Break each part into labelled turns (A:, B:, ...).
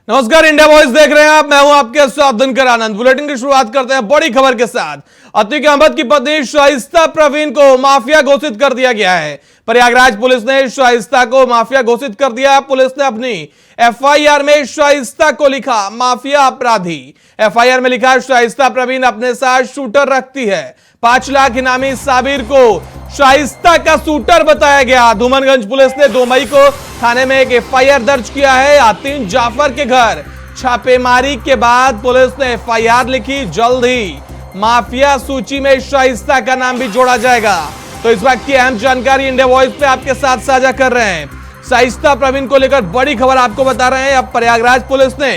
A: नमस्कार, India voice देख रहे हैं आप। मैं हूं आपके साथ दिनकर आनंद। बुलेटिन की शुरुआत करते हैं बड़ी खबर के साथ। अतीक अहमद की पत्नी शाइस्ता प्रवीण को माफिया घोषित कर दिया गया है। प्रयागराज पुलिस ने शाइस्ता को माफिया घोषित कर दिया। पुलिस ने अपनी एफआईआर में शाइस्ता को लिखा माफिया अपराधी। एफआईआर में लिखा शाइस्ता प्रवीण अपने साथ शूटर रखती है। 5 लाख इनामी साबिर को शाइस्ता का शूटर बताया गया। धूमनगंज पुलिस ने 2 मई को थाने में एक एफआईआर दर्ज किया है। यातीन जाफर के घर छापेमारी के बाद पुलिस ने एफआईआर लिखी। जल्द ही माफिया सूची में शाइस्ता का नाम भी जोड़ा जाएगा। तो इस वक्त की अहम जानकारी इंडिया वॉइस पे आपके साथ साझा कर रहे हैं। शाइस्ता प्रवीण को लेकर बड़ी खबर आपको बता रहे हैं। अब प्रयागराज पुलिस ने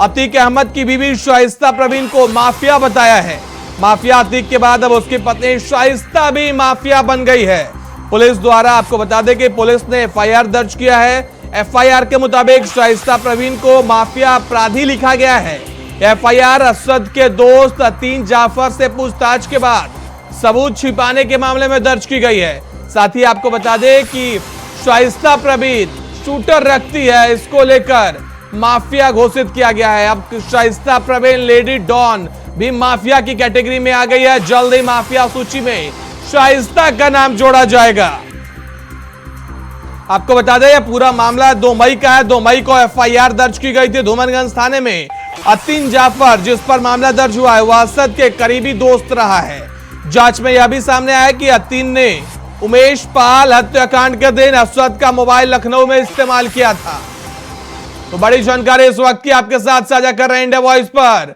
A: अतीक अहमद की बीवी शाइस्ता प्रवीण को माफिया बताया है। माफिया अतीक के बाद अब उसकी पत्नी शाइस्ता भी माफिया बन गई है। पुलिस द्वारा आपको बता दें कि पुलिस ने एफआईआर दर्ज किया है। एफआईआर के मुताबिक शाइस्ता प्रवीण को माफिया अपराधी लिखा गया है। एफआईआर असद के दोस्त यातीन जाफर से पूछताछ के बाद सबूत छिपाने के मामले में दर्ज की गई है। साथ ही आपको बता दें कि शाइस्ता प्रवीण शूटर रखती है, इसको लेकर माफिया घोषित किया गया है। अब शाइस्ता प्रवीण लेडी डॉन भी माफिया की कैटेगरी में आ गई है। जल्द ही माफिया सूची में शाइस्ता का नाम जोड़ा जाएगा। आपको बता दें यह पूरा मामला 2 मई का है। 2 मई को एफआईआर दर्ज की गई थी धूमनगंज थाने में। यातीन जाफर जिस पर मामला दर्ज हुआ है वह असद के करीबी दोस्त रहा है। जांच में यह भी सामने आया कि यातीन ने उमेश पाल हत्याकांड के दिन असद का मोबाइल लखनऊ में इस्तेमाल किया था। तो बड़ी जानकारी इस वक्त की आपके साथ साझा कर रहे हैं इंडिया वॉइस पर।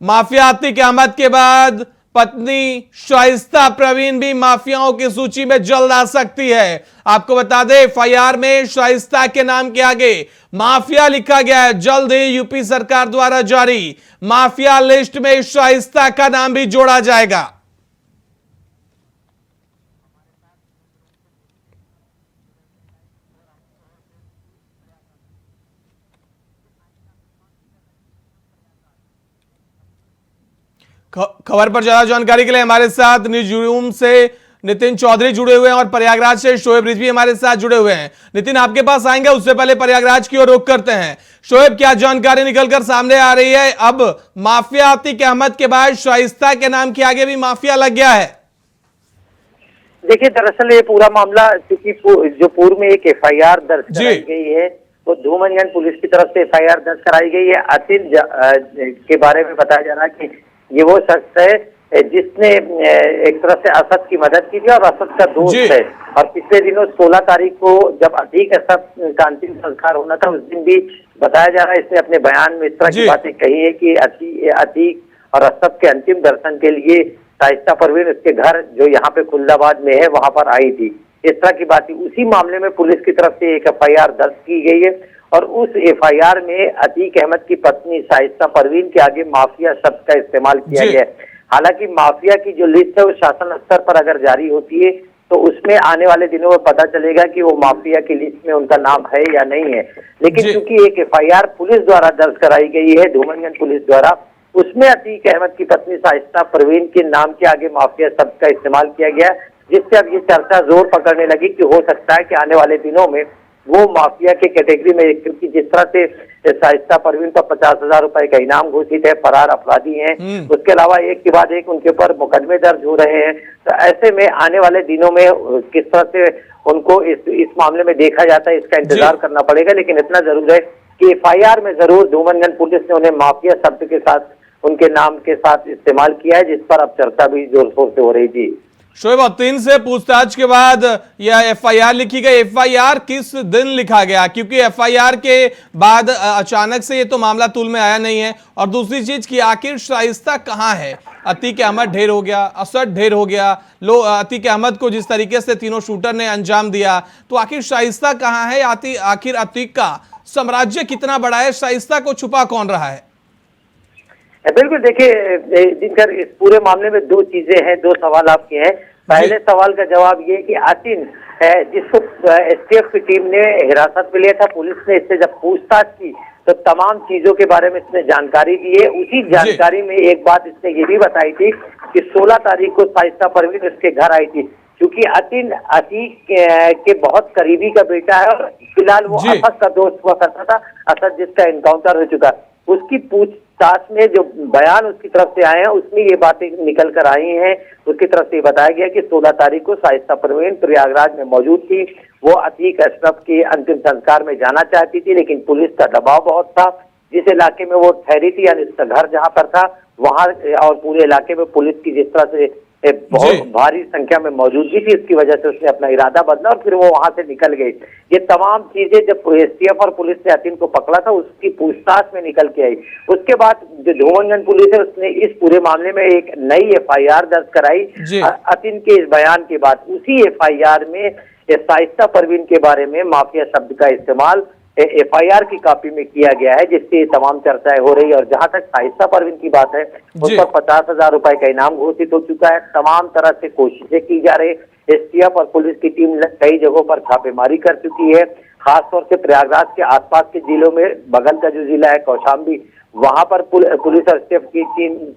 A: माफिया अतीक अहमद के बाद पत्नी शाइस्ता प्रवीण भी माफियाओं की सूची में जल्द आ सकती है। आपको बता दें एफआईआर में शाइस्ता के नाम के आगे माफिया लिखा गया है। जल्द ही यूपी सरकार द्वारा जारी माफिया लिस्ट में शाइस्ता का नाम भी जोड़ा जाएगा। खबर पर ज्यादा जानकारी के लिए हमारे साथ न्यूज रूम से नितिन चौधरी जुड़े हुए हैं और प्रयागराज से शोएब रिजवी हमारे साथ जुड़े हुए हैं। नितिन, आपके पास आएंगे, उससे पहले प्रयागराज की ओर रुख करते हैं। शोएब, क्या जानकारी निकलकर सामने आ रही है? अब माफिया अतीक अहमद के बाद शाइस्ता के नाम के आगे भी माफिया लग गया है।
B: देखिए, दरअसल ये पूरा मामला क्योंकि जो पूर्व में एक एफआईआर दर्ज कराई गई है तो धूमनगंज पुलिस की तरफ से एफआईआर दर्ज कराई गई है। अतीक के बारे में बताया जा रहा है कि ये वो शख्स है जिसने एक तरह से असद की मदद की थी और असद का दोस्त है। और पिछले दिनों 16 तारीख को जब अतीक असद का अंतिम संस्कार होना था उस दिन भी बताया जा रहा है, इसने अपने बयान में इस तरह की बातें कही है कि अतीक और असद के अंतिम दर्शन के लिए शाइस्ता परवीन उसके घर जो यहाँ पे खुल्दाबाद में है वहां पर आई थी। इस तरह की बात। उसी मामले में पुलिस की तरफ से एक एफआईआर दर्ज की गई है और उस एफआईआर में अतीक अहमद की पत्नी शाइस्ता परवीन के आगे माफिया शब्द का इस्तेमाल किया गया है। हालांकि माफिया की जो लिस्ट है वो शासन स्तर पर अगर जारी होती है तो उसमें आने वाले दिनों में पता चलेगा कि वो माफिया की लिस्ट में उनका नाम है या नहीं है। लेकिन क्योंकि एक एफआईआर पुलिस द्वारा दर्ज कराई गई है धूमनगंज पुलिस द्वारा, उसमें अतीक अहमद की पत्नी शाइस्ता परवीन के नाम के आगे माफिया शब्द का इस्तेमाल किया गया, जिससे अब ये चर्चा जोर पकड़ने लगी कि हो सकता है कि आने वाले दिनों में वो माफिया के कैटेगरी में, क्योंकि जिस तरह से शाइस्ता परवीन पर 50,000 रुपए का इनाम घोषित है, फरार अपराधी हैं, उसके अलावा एक के बाद एक उनके ऊपर मुकदमे दर्ज हो रहे हैं। तो ऐसे में आने वाले दिनों में किस तरह से उनको इस मामले में देखा जाता है इसका इंतजार करना पड़ेगा। लेकिन इतना जरूर है कि एफआईआर में जरूर धूमनगंज पुलिस ने उन्हें माफिया शब्द के साथ उनके नाम के साथ इस्तेमाल किया है, जिस पर अब चर्चा भी जोर शोर से हो रही थी।
A: शोएब, यातीन से पूछताछ के बाद यह एफआईआर लिखी गई। एफआईआर किस दिन लिखा गया? क्योंकि एफआईआर के बाद अचानक से ये तो मामला तूल में आया नहीं है। और दूसरी चीज कि आखिर शाइस्ता कहाँ है? अतीक अहमद ढेर हो गया, असद ढेर हो गया, अतीक अहमद को जिस तरीके से तीनों शूटर ने अंजाम दिया, तो आखिर शाइस्ता कहाँ है? आखिर अतीक का साम्राज्य कितना बड़ा है? शाइस्ता को छुपा कौन रहा है?
B: बिल्कुल, देखिए दिनकर, इस पूरे मामले में 2 चीजें हैं, 2 सवाल आपके हैं। पहले सवाल का जवाब ये कि यातीन जिसको एसटीएफ की टीम ने हिरासत में लिया था, पुलिस ने इससे जब पूछताछ की तो तमाम चीजों के बारे में इसने जानकारी दी है। उसी जानकारी में एक बात इसने ये भी बताई थी कि 16 तारीख को शाइस्ता परवीन उसके घर आई थी। क्योंकि यातीन अतीक के बहुत करीबी का बेटा है और फिलहाल वो
A: जी।
B: असद का दोस्त हुआ करता था, असद जिसका एनकाउंटर हो चुका। उसकी पूछताछ में जो बयान उसकी तरफ से आए हैं उसमें ये बातें निकल कर आई हैं। उसकी तरफ से बताया गया कि 16 तारीख को शाइस्ता परवीन प्रयागराज में मौजूद थी। वो अतीक अशरफ के अंतिम संस्कार में जाना चाहती थी, लेकिन पुलिस का दबाव बहुत था। जिस इलाके में वो ठहरी थी, यानी उसका घर जहां पर था, वहां और पूरे इलाके में पुलिस की जिस तरह से बहुत भारी संख्या में मौजूदगी थी, इसकी वजह से उसने अपना इरादा बदला और फिर वो वहां से निकल गई। ये तमाम चीजें जब एसटीएफ और पुलिस ने अतीन को पकड़ा था, उसकी पूछताछ में निकल के आई। उसके बाद जो धूमनगंज पुलिस है उसने इस पूरे मामले में एक नई एफआईआर दर्ज कराई अतीन के इस बयान के बाद। उसी एफआईआर में शाइस्ता परवीन के बारे में माफिया शब्द का इस्तेमाल एफआईआर की कॉपी में किया गया है, जिससे तमाम चर्चाएं हो रही है। और जहां तक शाइस्ता परवीन की बात है, उस पर 50,000 रुपए का इनाम घोषित हो चुका है। तमाम तरह से कोशिशें की जा रही। एसटीएफ और पुलिस की टीम कई जगहों पर छापेमारी कर चुकी है, खासतौर से प्रयागराज के आसपास के जिलों में। बगल का जो जिला है कौशाम्बी, वहां पर पुलिस और एसटीएफ की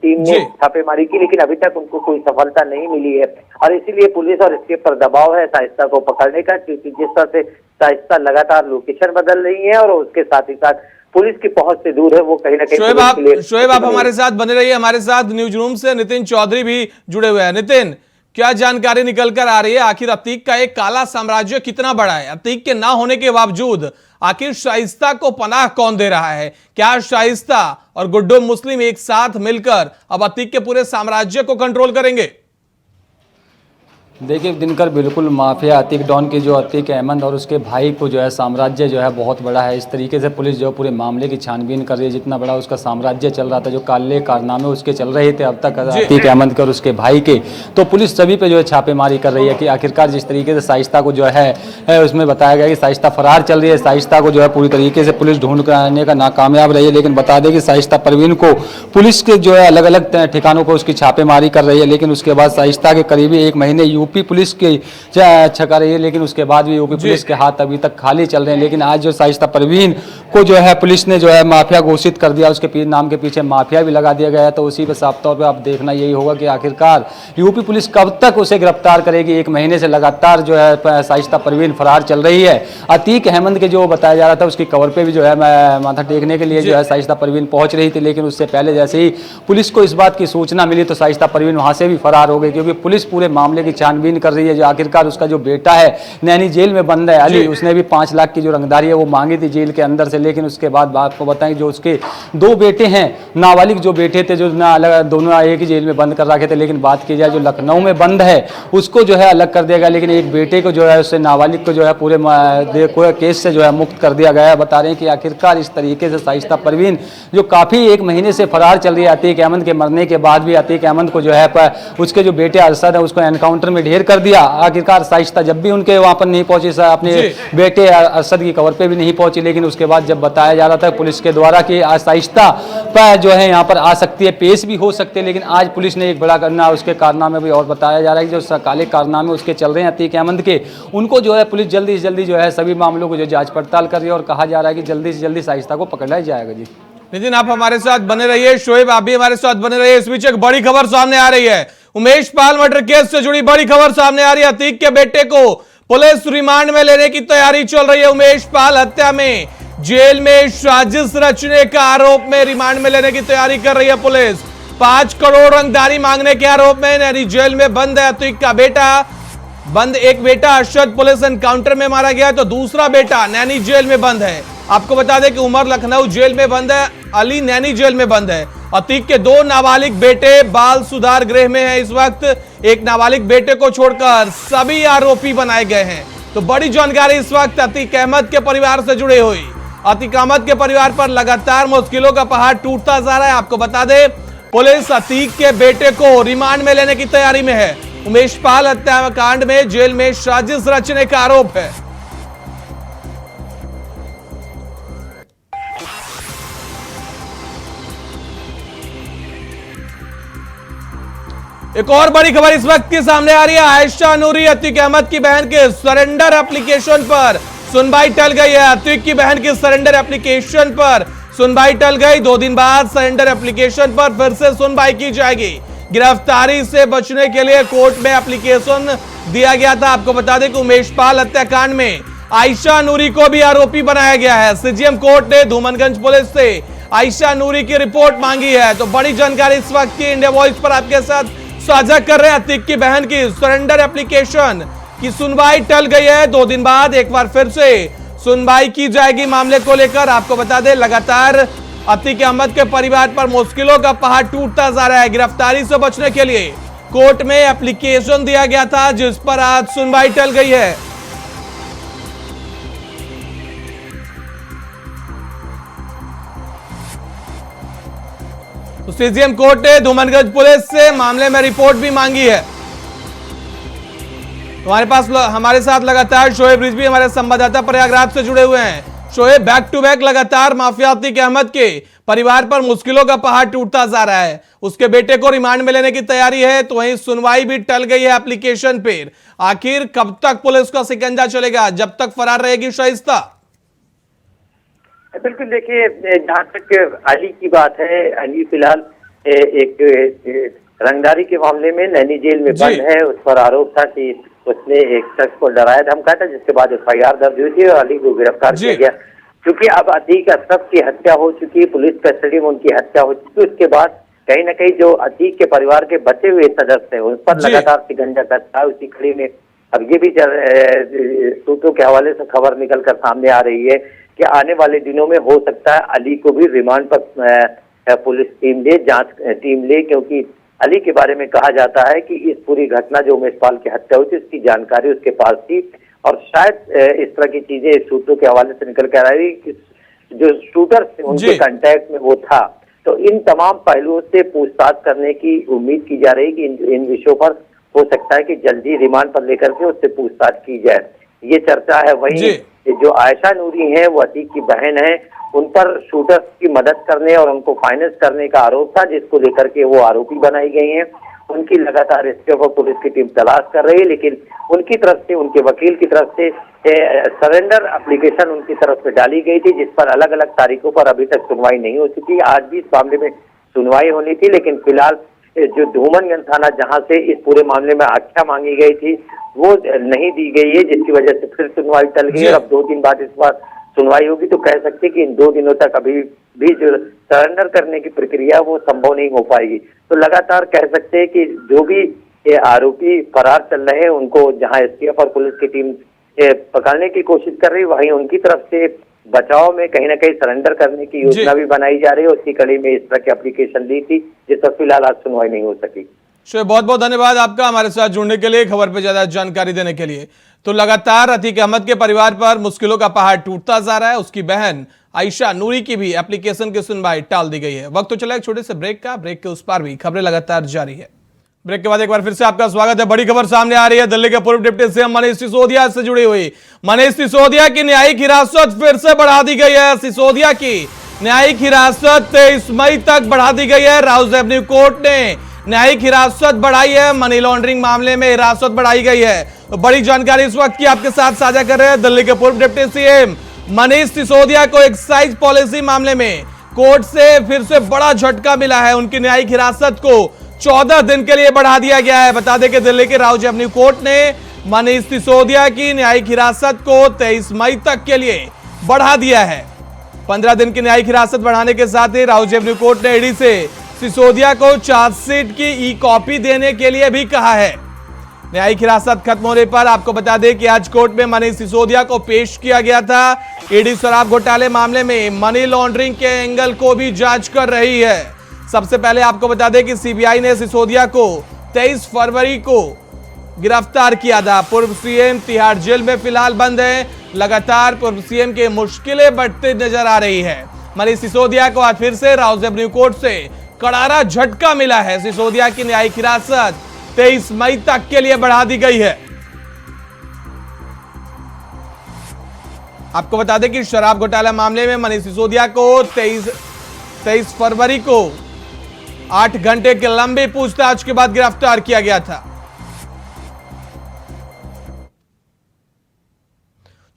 B: टीम ने छापेमारी की, लेकिन अभी तक उनको कोई सफलता नहीं मिली है। और इसीलिए पुलिस और एसटीएफ पर दबाव है शाइस्ता को पकड़ने का, क्योंकि जिस तरह से शाइस्ता लगातार लोकेशन बदल रही है और उसके साथ ही साथ पुलिस की पहुंच से दूर है, वो कहीं ना कहीं।
A: शोएब आप हमारे साथ बने रहिए। हमारे साथ न्यूज रूम से नितिन चौधरी भी जुड़े हुए हैं। नितिन, क्या जानकारी निकल कर आ रही है? आखिर अतीक का एक काला साम्राज्य कितना बड़ा है? अतीक के ना होने के बावजूद आखिर शाइस्ता को पनाह कौन दे रहा है? क्या शाइस्ता और गुड्डू मुस्लिम एक साथ मिलकर अब अतीक के पूरे साम्राज्य को कंट्रोल करेंगे?
C: देखिए दिनकर, बिल्कुल माफिया अतीक डॉन के जो अतीक अहमद और उसके भाई को जो है साम्राज्य जो है बहुत बड़ा है। इस तरीके से पुलिस जो पूरे मामले की छानबीन कर रही है। जितना बड़ा उसका साम्राज्य चल रहा था, जो काले कारनामे उसके चल रहे थे अब तक अतीक अहमद और उसके भाई के, तो पुलिस सभी पे जो है छापेमारी कर रही है कि आखिरकार जिस तरीके से शाइस्ता को जो है उसमें बताया गया कि शाइस्ता फरार चल रही है। शाइस्ता को जो है पूरी तरीके से पुलिस ढूंढ कर आने का नाकामयाब रही है। लेकिन बता दें कि शाइस्ता परवीन को पुलिस के जो है अलग अलग ठिकानों पर उसकी छापेमारी कर रही है। लेकिन उसके बाद शाइस्ता के करीबी 1 महीने यूपी पुलिस की छका रही है, लेकिन उसके बाद भी यूपी पुलिस के हाथ अभी तक खाली चल रहे हैं। लेकिन आज जो शाइस्ता परवीन को जो है पुलिस ने जो है माफिया घोषित कर दिया, उसके नाम के पीछे माफिया भी लगा दिया गया है। तो उसी पर साफ तौर पर आप देखना यही होगा कि आखिरकार यूपी पुलिस कब तक उसे गिरफ्तार करेगी। 1 महीने से लगातार जो है शाइस्ता परवीन फरार चल रही है। अतीक अहमद के जो बताया जा रहा था, उसकी कवर पे भी जो है माथा टेकने के लिए जो है शाइस्ता परवीन पहुंच रही थी। लेकिन उससे पहले जैसे ही पुलिस को इस बात की सूचना मिली तो शाइस्ता परवीन वहां से भी फरार हो गई, क्योंकि पुलिस पूरे मामले की छानबीन कर रही है। जो आखिरकार उसका जो बेटा है नैनी जेल में बंद है अली, उसने भी 5 लाख की जो रंगदारी है वो मांगी थी जेल के अंदर से। लेकिन उसके बाद आपको बताएं जो उसके 2 बेटे हैं, नाबालिग जो बेटे थे, जो दोनों एक ही जेल में बंद कर रखे थे। लेकिन बात की जाए जो लखनऊ में बंद है उसको जो है अलग कर दिया गया, लेकिन एक बेटे को जो है उससे नाबालिग को जो है पूरे केस से जो है मुक्त कर दिया गया है। बता रहे हैं कि आखिरकार इस तरीके से शाइस्ता परवीन जो काफी 1 महीने से फरार चल रही है, अतीक अहमद के मरने के बाद भी अतीक अहमद को जो है उसके जो बेटे अरशद है उसको एनकाउंटर में ढेर कर दिया। आखिरकार शाइस्ता जब भी उनके वहां पर नहीं पहुंची, अपने बेटे अरशद की कवर पे भी नहीं पहुंची। लेकिन उसके बाद जब बताया जा रहा था पुलिस के द्वारा कि आज शाइस्ता जो है यहाँ पर आ सकती है, पेश भी हो सकते हैं, लेकिन आज पुलिस ने एक बड़ा करना उसके कारनामे भी और बताया जा रहा है कि जो काले कारनामे उसके चल रहे हैं अतीक अहमद के, उनको जो है पुलिस जल्दी से जल्दी जो है सभी मामलों को जो जांच पड़ताल कर रही है और कहा जा रहा है कि जल्दी से जल्दी शाइस्ता को पकड़ा जाएगा। जी
A: नितिन, आप हमारे साथ बने रहिए। शोएब, आप भी हमारे साथ बने रहिए। इस बीच एक बड़ी खबर सामने आ रही है। उमेश पाल मर्डर केस से जुड़ी बड़ी खबर सामने आ रही है। अतीक के बेटे को पुलिस रिमांड में लेने की तैयारी चल रही है। उमेश पाल हत्या में जेल में साजिश रचने का आरोप में रिमांड में लेने की तैयारी कर रही है पुलिस। 5 करोड़ रंगदारी मांगने के आरोप में नैनी जेल में बंद है अतीक का बेटा। एक बेटा अरशद पुलिस एनकाउंटर में मारा गया है, तो दूसरा बेटा नैनी जेल में बंद है। आपको बता दें कि उमर लखनऊ जेल में बंद है, अली नैनी जेल में बंद है। अतीक के 2 नाबालिग बेटे बाल सुधार गृह में हैं इस वक्त। एक नाबालिग बेटे को छोड़कर सभी आरोपी बनाए गए हैं। तो बड़ी जानकारी इस वक्त अतीक अहमद के परिवार से जुड़ी हुई। अतीक अहमद के परिवार पर लगातार मुश्किलों का पहाड़ टूटता जा रहा है। आपको बता दें पुलिस अतीक के बेटे को रिमांड में लेने की तैयारी में है। उमेश पाल हत्याकांड में जेल में साजिश रचने का आरोप है। एक और बड़ी खबर इस वक्त के सामने आ रही है। आयशा नूरी अतीक अहमद की बहन के सरेंडर एप्लीकेशन पर सुनवाई टल गई है। अतीक की बहन की सरेंडर एप्लीकेशन पर सुनवाई टल गई। 2 दिन बाद सरेंडर एप्लीकेशन पर फिर से सुनवाई की जाएगी। गिरफ्तारी से बचने के लिए कोर्ट में एप्लीकेशन दिया गया था। आपको बता दें कि उमेश पाल हत्याकांड में आयशा नूरी को भी आरोपी बनाया गया है। सीजीएम कोर्ट ने धूमनगंज पुलिस से आयशा नूरी की रिपोर्ट मांगी है। तो बड़ी जानकारी इस वक्त की इंडिया वॉइस पर आपके साथ साझा कर रहे हैं। अतीक की बहन की सरेंडर एप्लीकेशन की सुनवाई टल गई है। 2 दिन बाद एक बार फिर से सुनवाई की जाएगी मामले को लेकर। आपको बता दें, लगातार अतीक अहमद के परिवार पर मुश्किलों का पहाड़ टूटता जा रहा है। गिरफ्तारी से बचने के लिए कोर्ट में एप्लीकेशन दिया गया था, जिस पर आज सुनवाई टल गई है। तो सीजीएम कोर्ट ने धूमनगंज पुलिस से मामले में रिपोर्ट भी मांगी है। हमारे साथ लगातार शोएब रिजवी हमारे संवाददाता प्रयागराज से जुड़े हुए हैं। शोएब, बैक टू बैक लगातार माफिया अतीक अहमद के परिवार पर मुश्किलों का पहाड़ टूटता जा रहा है। उसके बेटे को रिमांड में लेने की तैयारी है, तो वहीं सुनवाई भी टल गई है एप्लीकेशन पर। आखिर कब तक पुलिस का शिकंजा चलेगा, जब तक फरार रहेगी शाइस्ता?
B: बिल्कुल, देखिए, जहाँ तक अली की बात है, अली फिलहाल एक रंगदारी के मामले में नैनी जेल में बंद है। उस पर आरोप था कि उसने एक शख्स को डराया धमकाया था, जिसके बाद एफआईआर दर्ज हुई थी और अली को गिरफ्तार किया गया। क्योंकि अब अतीक अशरफ की हत्या हो चुकी है, पुलिस कस्टडी में उनकी हत्या हो चुकी है, उसके बाद कहीं ना कहीं जो अतीक के परिवार के बचे हुए सदस्य हैं उन पर लगातार शिकंजा कसता है। उसी कड़ी में अब ये भी सूत्रों के हवाले से खबर निकल कर सामने आ रही है कि आने वाले दिनों में हो सकता है अली को भी रिमांड पर पुलिस टीम ले, क्योंकि अली के बारे में कहा जाता है कि इस पूरी घटना जो उमेशपाल की हत्या हुई थी उसकी जानकारी उसके पास थी, और शायद इस तरह की चीजें सूत्रों के हवाले से निकल कर आ रही कि जो शूटर थे उनके कांटेक्ट में वो था। तो इन तमाम पहलुओं से पूछताछ करने की उम्मीद की जा रही है कि इन विषयों पर हो सकता है कि जल्दी रिमांड पर लेकर के उससे पूछताछ की जाए, ये चर्चा है। वहीं जो आयशा नूरी है, वो अतीक की बहन है, उन पर शूटर्स की मदद करने और उनको फाइनेंस करने का आरोप था, जिसको लेकर के वो आरोपी बनाई गई हैं। उनकी लगातार इसके ऊपर पुलिस की टीम तलाश कर रही है, लेकिन उनकी तरफ से, उनके वकील की तरफ से सरेंडर एप्लीकेशन उनकी तरफ से डाली गई थी, जिस पर अलग अलग तारीखों पर अभी तक सुनवाई नहीं हो चुकी। आज भी इस मामले में सुनवाई होनी थी, लेकिन फिलहाल जो धूमनगंज थाना जहां से इस पूरे मामले में आख्या मांगी गई थी वो नहीं दी गई है, जिसकी वजह से फिर सुनवाई टल गई। अब 2 दिन बाद इस बार सुनवाई होगी, तो कह सकते कि इन 2 दिनों तक अभी भी जो सरेंडर करने की प्रक्रिया वो संभव नहीं हो पाएगी। तो लगातार कह सकते हैं कि जो भी ये आरोपी फरार चल रहे हैं उनको जहां एसटीएफ और पुलिस की टीम पकड़ने की कोशिश कर रही है, वहीं उनकी तरफ से बचाव में कहीं ना कहीं सरेंडर करने की योजना भी बनाई जा रही है। उसी कड़ी में इस तरह की एप्लीकेशन दी थी, जिस पर फिलहाल आज सुनवाई नहीं हो सकी।
A: बहुत बहुत धन्यवाद आपका हमारे साथ जुड़ने के लिए, खबर पे ज्यादा जानकारी देने के लिए। तो लगातार अतीक अहमद के परिवार पर मुश्किलों का पहाड़ टूटता जा रहा है। उसकी बहन आयशा नूरी की भी एप्लीकेशन की सुनवाई टाल दी गई है। वक्त तो चला एक छोटे से ब्रेक का, ब्रेक के उस पार भी खबरें लगातार जारी है। ब्रेक के बाद एक बार फिर से आपका स्वागत है। बड़ी खबर सामने आ रही है, दिल्ली के पूर्व डिप्टी सीएम मनीष सिसोदिया से जुड़ी हुई। मनीष सिसोदिया की न्यायिक हिरासत फिर से बढ़ा दी गई है। सिसोदिया की न्यायिक हिरासत 23 मई तक बढ़ा दी गई है। राउज एवेन्यू कोर्ट ने न्यायिक हिरासत बढ़ाई है। मनी लॉन्ड्रिंग मामले में हिरासत बढ़ाई गई है। तो बड़ी जानकारी इस वक्त की आपके साथ साझा कर रहे हैं। दिल्ली के पूर्व डिप्टी सीएम मनीष सिसोदिया को एक्साइज पॉलिसी मामले में कोर्ट से फिर से बड़ा झटका मिला है। उनकी न्यायिक हिरासत को 14 दिन के लिए बढ़ा दिया गया है। बता दें कि दिल्ली के राउज एवेन्यू कोर्ट ने मनीष सिसोदिया की न्यायिक हिरासत को 23 मई तक के लिए बढ़ा दिया है। 15 दिन की न्यायिक हिरासत बढ़ाने के साथ ही राउज एवेन्यू कोर्ट ने ईडी से सिसोदिया को चार्जशीट की ई कॉपी देने के लिए भी कहा है। न्यायिक हिरासत खत्म होने पर आपको बता दें कि आज कोर्ट में मनीष सिसोदिया को पेश किया गया था। ईडी शराब घोटाले मामले में मनी लॉन्ड्रिंग के एंगल को भी जांच कर रही है। सबसे पहले आपको बता दें कि सीबीआई ने सिसोदिया को 23 फरवरी को गिरफ्तार किया था। पूर्व सीएम तिहाड़ जेल में फिलहाल बंद है। लगातार पूर्व सीएम की मुश्किलें बढ़ती नजर आ रही है। मनीष सिसोदिया को आज फिर से राउज एवेन्यू कोर्ट से कड़ारा झटका मिला है। सिसोदिया की न्यायिक हिरासत 23 मई तक के लिए बढ़ा दी गई है। आपको बता दें कि शराब घोटाला मामले में मनीष सिसोदिया को 23 फरवरी को 8 घंटे की लंबी पूछताछ के बाद गिरफ्तार किया गया था।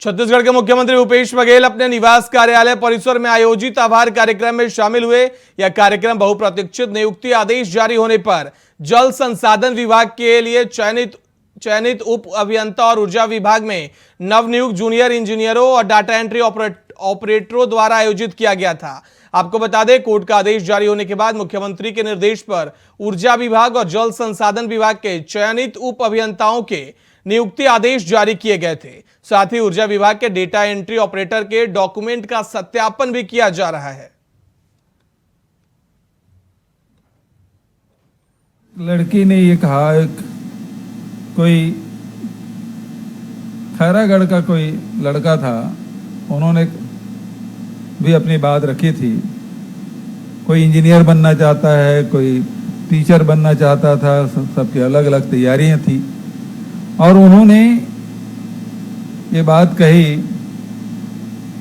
A: छत्तीसगढ़ के मुख्यमंत्री भूपेश बघेल अपने निवास कार्यालय परिसर में आयोजित आभार कार्यक्रम में शामिल हुए। यह कार्यक्रम बहुप्रतीक्षित नियुक्ति आदेश जारी होने पर जल संसाधन विभाग के लिए चयनित चयनित उप अभियंता और ऊर्जा विभाग में नवनियुक्त जूनियर इंजीनियरों और डाटा एंट्री ऑपरेटरों द्वारा आयोजित किया गया था। आपको बता दें, कोर्ट का आदेश जारी होने के बाद मुख्यमंत्री के निर्देश पर ऊर्जा विभाग और जल संसाधन विभाग के चयनित उप अभियंताओं के नियुक्ति आदेश जारी किए गए थे। साथ ही ऊर्जा विभाग के डेटा एंट्री ऑपरेटर के डॉक्यूमेंट का सत्यापन भी किया जा रहा है।
D: लड़की ने ये कहा, कोई खैरागढ़ का कोई लड़का था, उन्होंने भी अपनी बात रखी थी। कोई इंजीनियर बनना चाहता है, कोई टीचर बनना चाहता था, सबकी अलग अलग तैयारियां थी। और उन्होंने ये बात कही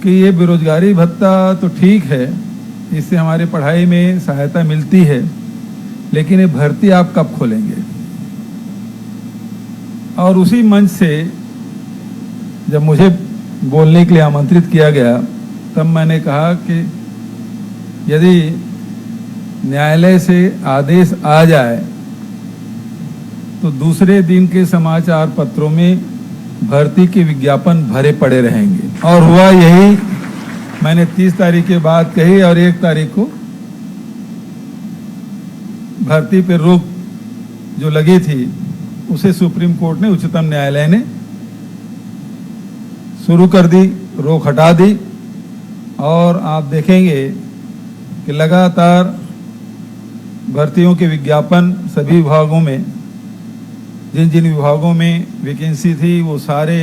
D: कि ये बेरोजगारी भत्ता तो ठीक है, इससे हमारी पढ़ाई में सहायता मिलती है, लेकिन ये भर्ती आप कब खोलेंगे। और उसी मंच से जब मुझे बोलने के लिए आमंत्रित किया गया, तब मैंने कहा कि यदि न्यायालय से आदेश आ जाए तो दूसरे दिन के समाचार पत्रों में भर्ती के विज्ञापन भरे पड़े रहेंगे। और हुआ यही, मैंने 30 तारीख के बाद कही और 1 तारीख को भर्ती पर रोक जो लगी थी उसे सुप्रीम कोर्ट ने, उच्चतम न्यायालय ने शुरू कर दी, रोक हटा दी। और आप देखेंगे कि लगातार भर्तियों के विज्ञापन सभी विभागों में, जिन जिन विभागों में वैकेंसी थी वो सारे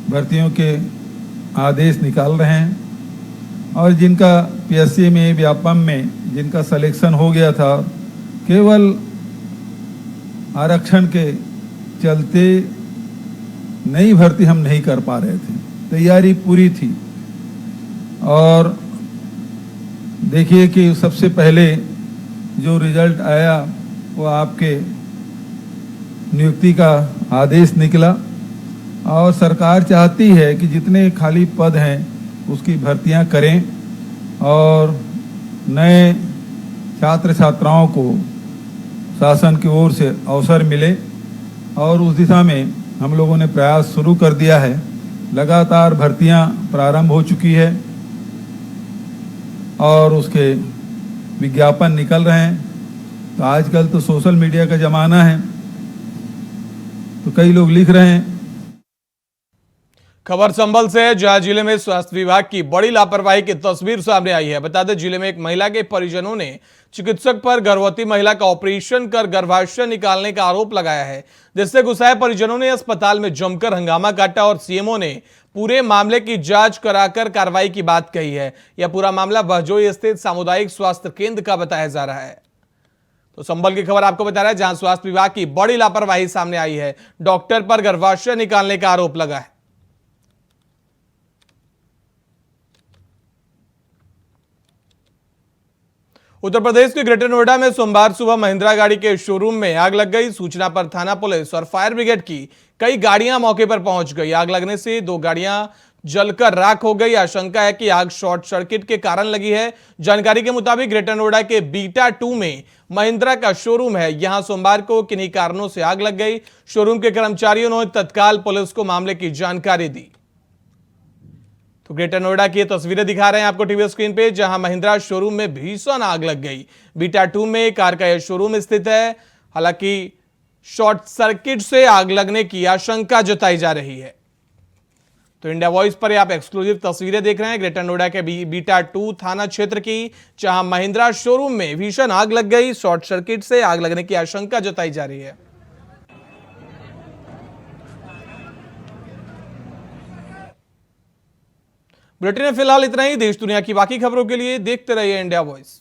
D: भर्तियों के आदेश निकाल रहे हैं। और जिनका पीएससी में, व्यापम में जिनका सिलेक्शन हो गया था, केवल आरक्षण के चलते नई भर्ती हम नहीं कर पा रहे थे, तैयारी पूरी थी। और देखिए कि सबसे पहले जो रिजल्ट आया वो आपके नियुक्ति का आदेश निकला। और सरकार चाहती है कि जितने खाली पद हैं उसकी भर्तियां करें और नए छात्र छात्राओं को शासन की ओर से अवसर मिले। और उस दिशा में हम लोगों ने प्रयास शुरू कर दिया है। लगातार भर्तियां प्रारंभ हो चुकी है और उसके विज्ञापन निकल रहे हैं। तो आजकल तो सोशल मीडिया का ज़माना है, तो कई लोग लिख रहे हैं।
A: खबर संभल से है, जहां जिले में स्वास्थ्य विभाग की बड़ी लापरवाही की तस्वीर सामने आई है। बता दें, जिले में एक महिला के परिजनों ने चिकित्सक पर गर्भवती महिला का ऑपरेशन कर गर्भाशय निकालने का आरोप लगाया है, जिससे गुस्साए परिजनों ने अस्पताल में जमकर हंगामा काटा और सीएमओ ने पूरे मामले की जांच कराकर कार्रवाई की बात कही है। यह पूरा मामला बहजोई स्थित सामुदायिक स्वास्थ्य केंद्र का बताया जा रहा है। तो संभल की खबर आपको बता रहा है, जहां स्वास्थ्य विभाग की बड़ी लापरवाही सामने आई है। डॉक्टर पर गर्भाशय निकालने का आरोप लगा है। उत्तर प्रदेश के ग्रेटर नोएडा में सोमवार सुबह महिंद्रा गाड़ी के शोरूम में आग लग गई। सूचना पर थाना पुलिस और फायर ब्रिगेड की कई गाड़ियां मौके पर पहुंच गई। आग लगने से 2 गाड़ियां जलकर राख हो गई। आशंका है कि आग शॉर्ट सर्किट के कारण लगी है। जानकारी के मुताबिक ग्रेटर नोएडा के बीटा 2 में महिंद्रा का शोरूम है। यहां सोमवार को किन्हीं कारणों से आग लग गई। शोरूम के कर्मचारियों ने तत्काल पुलिस को मामले की जानकारी दी। तो ग्रेटर नोएडा की तस्वीरें दिखा रहे हैं आपको टीवी स्क्रीन पे, जहां महिंद्रा शोरूम में भीषण आग लग गई। बीटा 2 में कार का यह शोरूम स्थित है। हालांकि शॉर्ट सर्किट से आग लगने की आशंका जताई जा रही है। तो इंडिया वॉइस पर आप एक्सक्लूसिव तस्वीरें देख रहे हैं ग्रेटर नोएडा के बीटा 2 थाना क्षेत्र की, जहां महिंद्रा शोरूम में भीषण आग लग गई। शॉर्ट सर्किट से आग लगने की आशंका जताई जा रही है। बुलेटिन में फिलहाल इतना ही। देश दुनिया की बाकी खबरों के लिए देखते रहिए इंडिया वॉइस।